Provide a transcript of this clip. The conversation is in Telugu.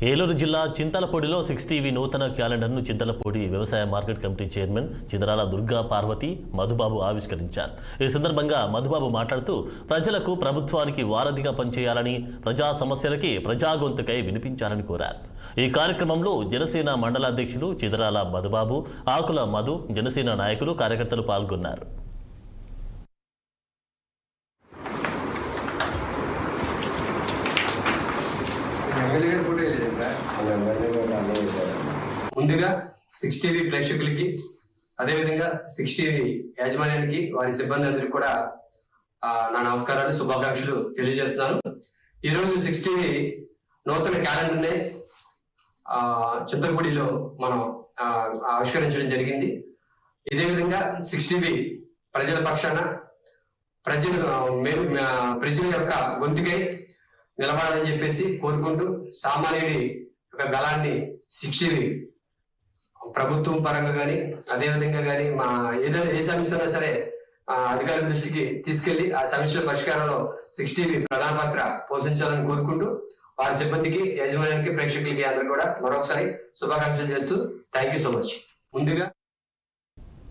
ఏలూరు జిల్లా చింతలపూడిలో 6 టీవీ నూతన క్యాలెండర్ను చింతలపూడి వ్యవసాయ market committee chairman Chidarala Durga Parvathi Madhubabu ఆవిష్కరించారు. ఈ సందర్భంగా మధుబాబు మాట్లాడుతూ ప్రజలకు ప్రభుత్వానికి వారధిగా పనిచేయాలని, ప్రజా సమస్యలకి ప్రజా గొంతుకై వినిపించాలని కోరారు. ఈ కార్యక్రమంలో జనసేన మండల అధ్యక్షులు చిదరాల మధుబాబు, ఆకుల మధు, జనసేన నాయకులు, కార్యకర్తలు పాల్గొన్నారు. ముందుగా 6 టీవీ ప్రేక్షకులకి, అదేవిధంగా 6 టీవీ యాజమాన్యానికి, వారి సిబ్బంది అందరికి కూడా నా నమస్కారాలు, శుభాకాంక్షలు తెలియజేస్తున్నాను. ఈరోజు 6 టీవీ నూతన క్యాలెండర్ని చింతలపూడిలో మనం ఆవిష్కరించడం జరిగింది. ఇదే విధంగా 6 టీవీ ప్రజల పక్షాన ప్రజల యొక్క గొంతుకై నిలబడాలని చెప్పేసి కోరుకుంటూ, సామాన్యుడి యొక్క గళాన్ని 6 టీవీ ప్రభుత్వం పరంగా కానీ, అదేవిధంగా కానీ ఏదైనా ఏ సమస్య ఉన్నా సరే అధికారుల దృష్టికి తీసుకెళ్లి ఆ సమస్యల పరిష్కారంలో 6 టీవీ ప్రధాన పాత్ర పోషించాలని కోరుకుంటూ, వారి సిబ్బందికి, యజమానికి, ప్రేక్షకులకి అందరూ కూడా మరొకసారి శుభాకాంక్షలు చేస్తూ థ్యాంక్ యూ సో మచ్. ముందుగా